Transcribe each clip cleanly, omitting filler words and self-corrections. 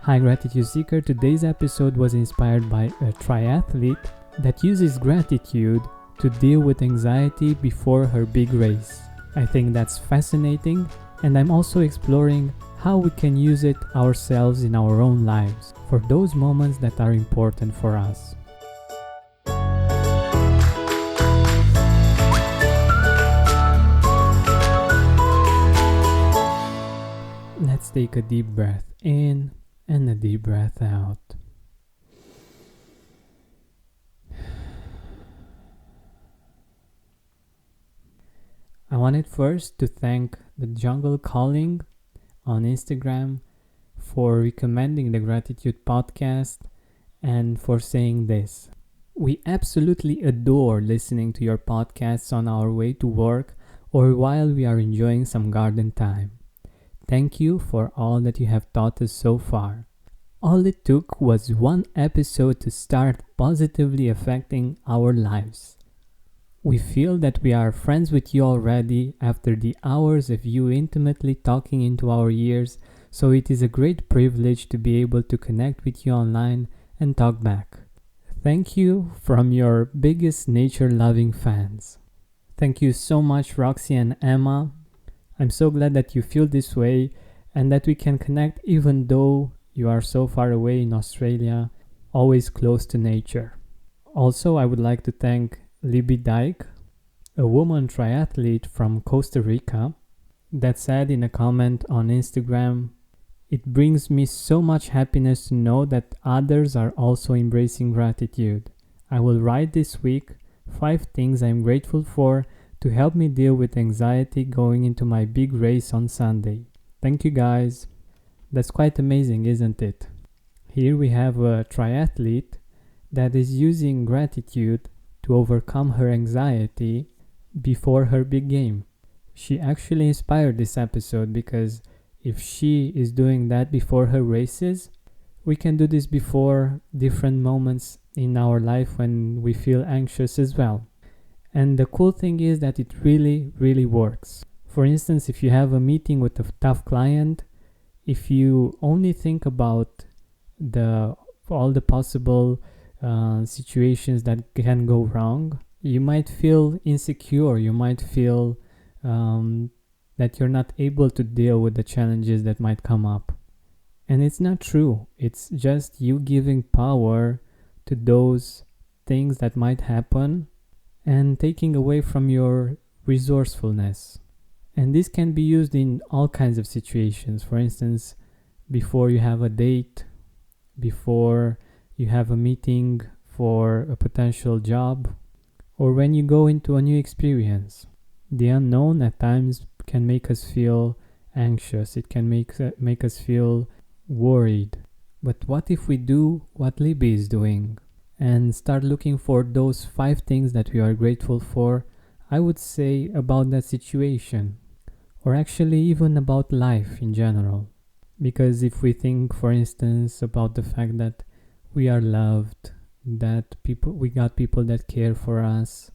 Hi Gratitude Seeker, today's episode was inspired by a triathlete that uses gratitude to deal with anxiety before her big race. I think that's fascinating, and I'm also exploring how we can use it ourselves in our own lives for those moments that are important for us. Let's take a deep breath in and a deep breath out. I wanted first to thank the Jungle Calling on Instagram for recommending the Gratitude podcast and for saying this. We absolutely adore listening to your podcasts on our way to work or while we are enjoying some garden time. Thank you for all that you have taught us so far. All it took was one episode to start positively affecting our lives. We feel that we are friends with you already after the hours of you intimately talking into our ears, so it is a great privilege to be able to connect with you online and talk back. Thank you from your biggest nature-loving fans. Thank you so much, Roxy and Emma. I'm so glad that you feel this way and that we can connect even though you are so far away in Australia, always close to nature. Also, I would like to thank Libby Dyke, a woman triathlete from Costa Rica, that said in a comment on Instagram, "It brings me so much happiness to know that others are also embracing gratitude. I will write this week 5 things I'm grateful for to help me deal with anxiety going into my big race on Sunday. Thank you guys." That's quite amazing, isn't it? Here we have a triathlete that is using gratitude to overcome her anxiety before her big game. She actually inspired this episode because if she is doing that before her races, we can do this before different moments in our life when we feel anxious as well. And the cool thing is that it really works. For instance, if you have a meeting with a tough client, if you only think about all the possible situations that can go wrong, you might feel insecure, you might feel that you're not able to deal with the challenges that might come up. And it's not true. It's just you giving power to those things that might happen and taking away from your resourcefulness. And this can be used in all kinds of situations. For instance, before you have a date, before you have a meeting for a potential job, or when you go into a new experience. The unknown at times can make us feel anxious. It can make us feel worried. But what if we do what Libby is doing and start looking for those 5 things that we are grateful for, I would say, about that situation, or actually even about life in general. Because if we think, for instance, about the fact that we are loved, that we got people that care for us,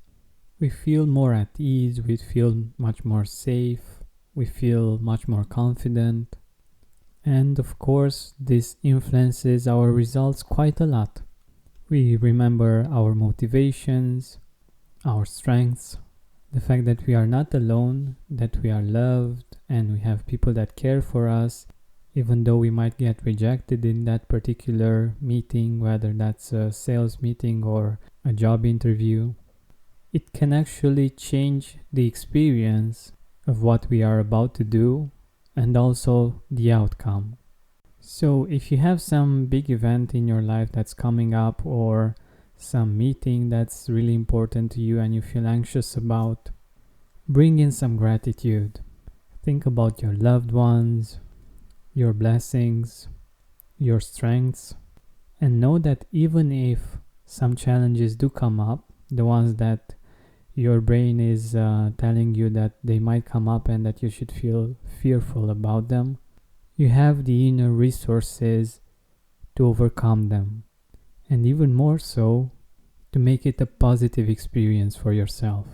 we feel more at ease, we feel much more safe, we feel much more confident. And of course, this influences our results quite a lot. We remember our motivations, our strengths, the fact that we are not alone, that we are loved, and we have people that care for us, even though we might get rejected in that particular meeting, whether that's a sales meeting or a job interview. It can actually change the experience of what we are about to do and also the outcome. So if you have some big event in your life that's coming up or some meeting that's really important to you and you feel anxious about, bring in some gratitude. Think about your loved ones, your blessings, your strengths, and know that even if some challenges do come up, the ones that your brain is telling you that they might come up and that you should feel fearful about them, you have the inner resources to overcome them, and even more so, to make it a positive experience for yourself.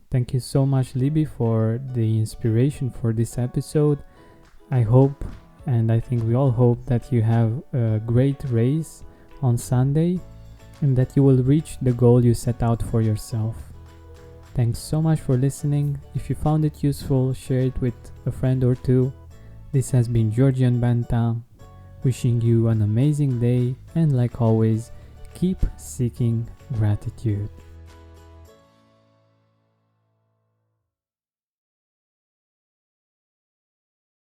Thank you so much, Libby, for the inspiration for this episode. I hope And I think we all hope that you have a great race on Sunday and that you will reach the goal you set out for yourself. Thanks so much for listening. If you found it useful, share it with a friend or two. This has been Georgian Banta, wishing you an amazing day, and like always, keep seeking gratitude.